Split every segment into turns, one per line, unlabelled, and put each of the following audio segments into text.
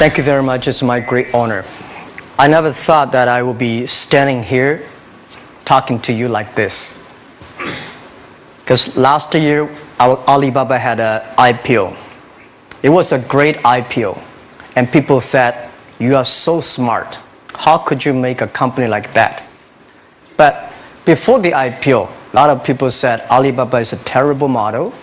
Thank you very much. It's my great honor. I never thought that I would be standing here talking to you like this. Because last year, our Alibaba had an IPO. It was a great IPO. And people said, you are so smart. How could you make a company like that? But before the IPO, a lot of people said Alibaba is a terrible model.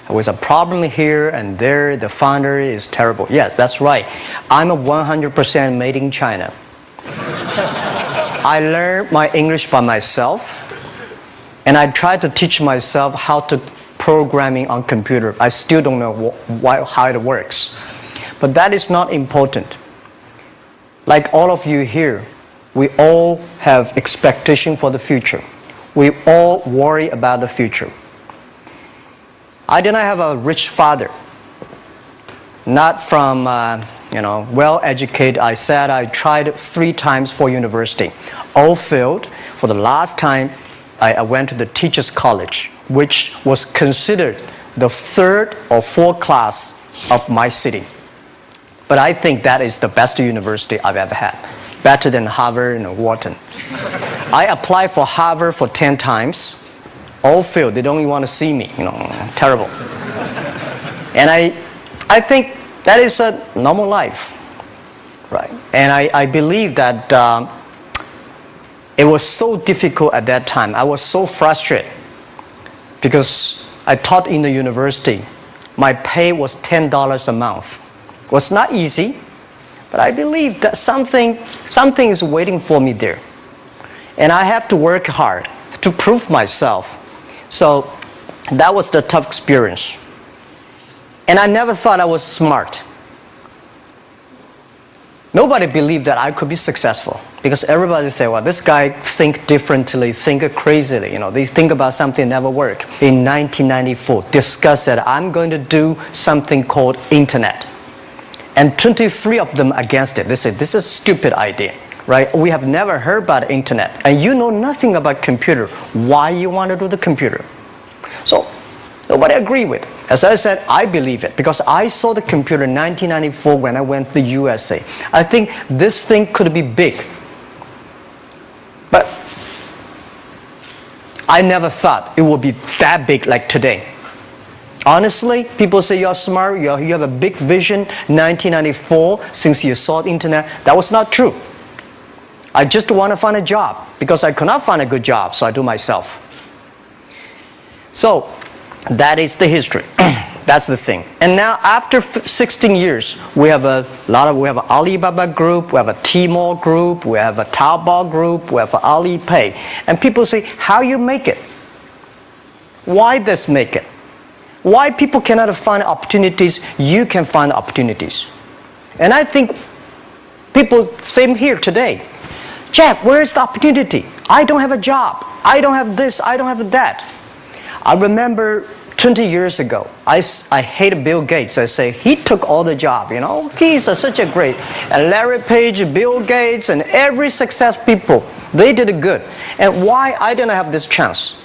There was a problem here and there. The founder is terrible. Yes, that's right. I'm a 100% made in China. I learned my English by myself. And I tried to teach myself how to programming on computer. I still don't know how it works. But that is not important. Like all of you here, we all have expectation for the future. We all worry about the future. I did not have a rich father. Not from, well-educated. I said I tried 3 times for university. All failed. For the last time, I went to the teacher's college, which was considered the 3rd or 4th class of my city. But I think that is the best university I've ever had. Better than Harvard and Wharton. I applied for Harvard for 10 times. All failed. They don't even want to see me. Terrible. And I think that is a normal life. Right? And I believe that it was so difficult at that time. I was so frustrated because I taught in the university. My pay was $10 a month. It was not easy, but I believe that something is waiting for me there. And I have to work hard to prove myself. So that was the tough experience. And I never thought I was smart. Nobody believed that I could be successful because everybody say, well, this guy think differently, think crazily. They think about something never work. In 1994, discussed that I'm going to do something called internet. And 23 of them against it. They said, this is a stupid idea, right? We have never heard about internet. And you know nothing about computer. Why you want to do the computer? So nobody agreed with it. As I said, I believe it because I saw the computer in 1994 when I went to the USA. I think this thing could be big. But I never thought it would be that big like today. Honestly, people say you're smart, you have a big vision. 1994, since you saw the internet, that was not true. I just want to find a job because I could not find a good job, so I do myself. So that is the history. That's the thing. And now after 16 years, we have an Alibaba group, we have a Tmall group, we have a Taobao group, we have an Alipay. And people say, how you make it? Why this make it? Why people cannot find opportunities, you can find opportunities. And I think people, same here today. Jack, where is the opportunity? I don't have a job. I don't have this, I don't have that. I remember 20 years ago, I hated Bill Gates. I say, he took all the job, He's such a great. And Larry Page, Bill Gates, and every success people, they did it good. And why I didn't have this chance?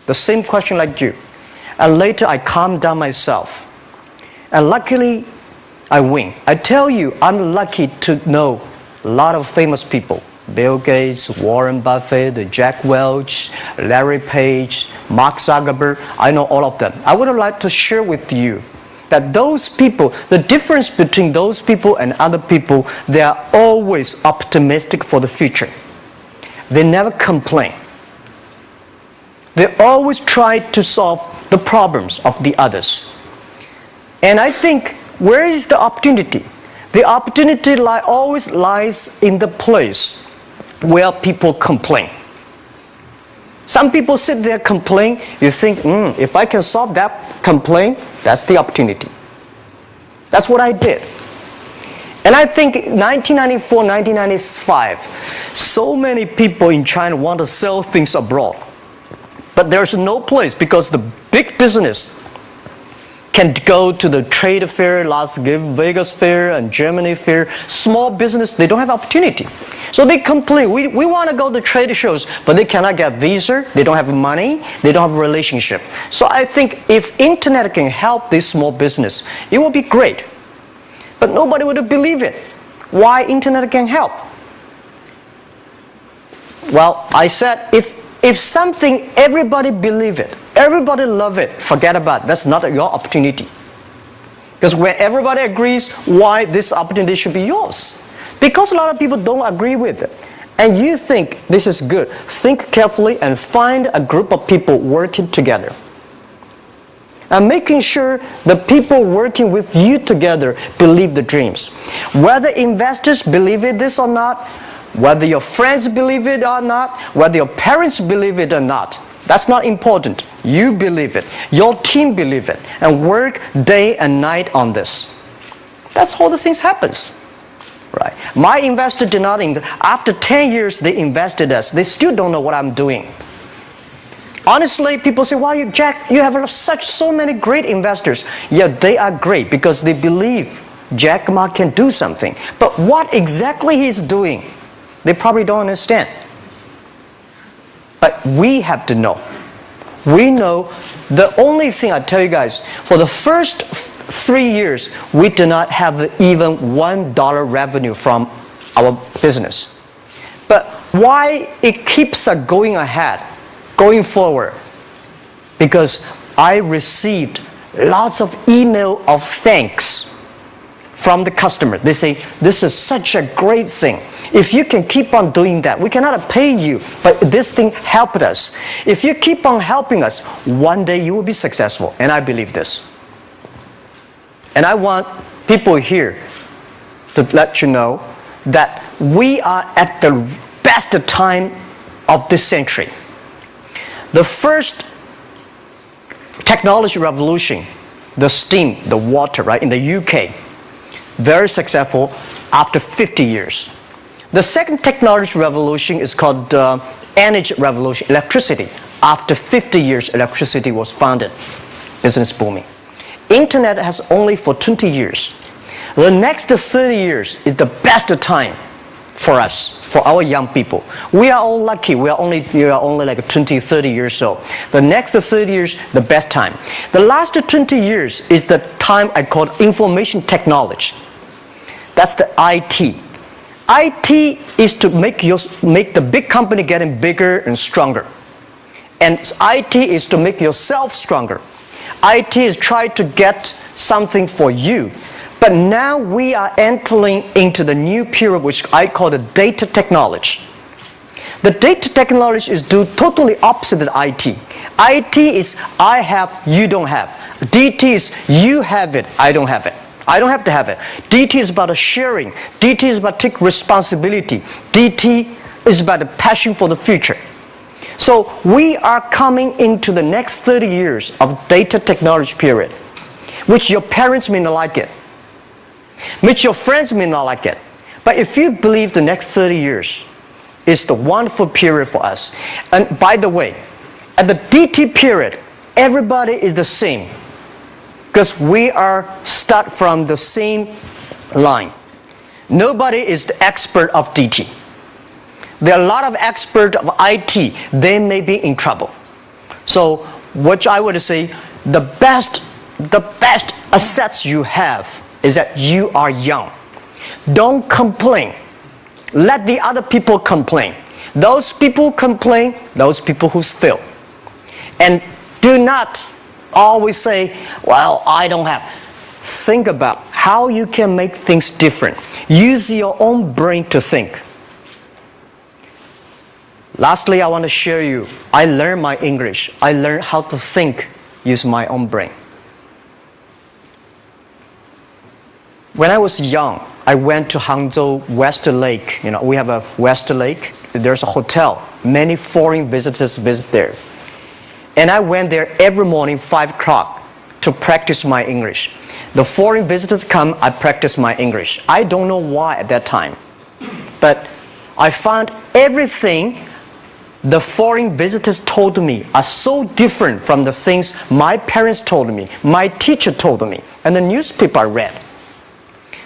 The same question like you. And later I calmed down myself. And luckily, I win. I tell you, I'm lucky to know a lot of famous people. Bill Gates, Warren Buffett, Jack Welch, Larry Page, Mark Zuckerberg. I know all of them. I would like to share with you that those people, the difference between those people and other people, they are always optimistic for the future. They never complain. They always try to solve the problems of the others. And I think, where is the opportunity? The opportunity always lies in the place where people complain. Some people sit there complain. You think, if I can solve that complaint, that's the opportunity. That's what I did. And I think 1994, 1995, so many people in China want to sell things abroad. But there's no place because the big business can go to the trade fair, Las Vegas fair and Germany fair. Small business, they don't have opportunity. So they complain, we want to go to trade shows, but they cannot get visa, they don't have money, they don't have a relationship. So I think if internet can help this small business, it will be great. but nobody would believe it. Why internet can help? Well, I said if something everybody believe it, everybody love it, forget about it. That's not your opportunity. Because when everybody agrees, why this opportunity should be yours? Because a lot of people don't agree with it. And you think this is good. Think carefully and find a group of people working together. And making sure the people working with you together believe the dreams. Whether investors believe it this or not, whether your friends believe it or not, whether your parents believe it or not, that's not important. You believe it. Your team believe it. And work day and night on this. That's how the things happens. Right. My investor did not invest. After 10 years, they invested us. They still don't know what I'm doing. Honestly, people say, "Wow, Jack, you have so many great investors." Yeah, they are great because they believe Jack Ma can do something. But what exactly he's doing, they probably don't understand. But we have to know. We know the only thing I tell you guys, for the first 3 years, we did not have even $1 revenue from our business. But why it keeps us going ahead, going forward? Because I received lots of email of thanks from the customer. They say, "This is such a great thing. If you can keep on doing that, we cannot pay you, but this thing helped us. If you keep on helping us, one day you will be successful." And I believe this. And I want people here to let you know that we are at the best time of this century. The first technology revolution, the steam, the water, right, in the UK, very successful after 50 years. The second technology revolution is called energy revolution, electricity. After 50 years, electricity was founded, business booming. Internet has only for 20 years. The next 30 years is the best time for us, for our young people. We are all lucky. We are only like 20, 30 years old. The next 30 years, the best time. The last 20 years is the time I call information technology. That's the IT. IT is to make the big company getting bigger and stronger. And IT is to make yourself stronger. IT is trying to get something for you. But now we are entering into the new period which I call the data technology. The data technology is totally opposite of IT. IT is I have, you don't have. DT is you have it, I don't have it. I don't have to have it. DT is about sharing. DT is about taking responsibility. DT is about the passion for the future. So we are coming into the next 30 years of data technology period, which your parents may not like it, which your friends may not like it. But if you believe the next 30 years is the wonderful period for us. And by the way, at the DT period, everybody is the same. Because we are start from the same line. Nobody is the expert of DT. There are a lot of experts of IT. They may be in trouble. So what I would say, the best assets you have is that you are young. Don't complain. Let the other people complain. Those people complain, those people who fail. And do not always say, "Well, I don't have." Think about how you can make things different. Use your own brain to think. Lastly, I want to share you, I learned my English. I learned how to think, use my own brain. When I was young, I went to Hangzhou West Lake. You know, we have a West Lake. There's a hotel. Many foreign visitors visit there. And I went there every morning, 5 o'clock, to practice my English. The foreign visitors come, I practice my English. I don't know why at that time. But I found everything the foreign visitors told me are so different from the things my parents told me, my teacher told me, and the newspaper I read.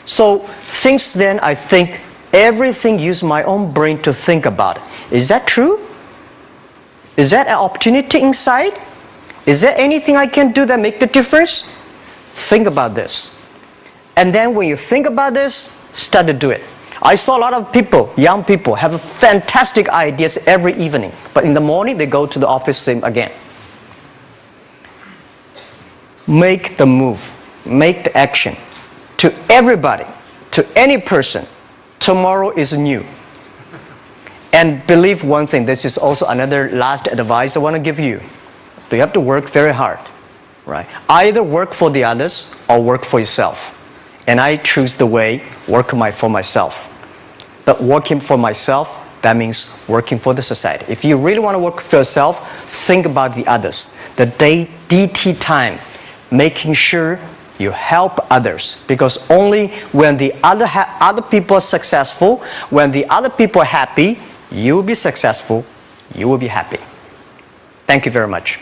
So since then, I think everything use my own brain to think about it. Is that true? Is that an opportunity inside? Is there anything I can do that make the difference? Think about this. And then when you think about this, start to do it. I saw a lot of people, young people, have fantastic ideas every evening. But in the morning, they go to the office same again. Make the move. Make the action. To everybody, to any person, tomorrow is new. And believe one thing, this is also another last advice I want to give you. You have to work very hard, right? Either work for the others or work for yourself. And I choose the way, work for myself. But working for myself, that means working for the society. If you really want to work for yourself, think about the others. The DT time, making sure you help others. Because only when the other people are successful, when the other people are happy, you will be successful, you will be happy. Thank you very much.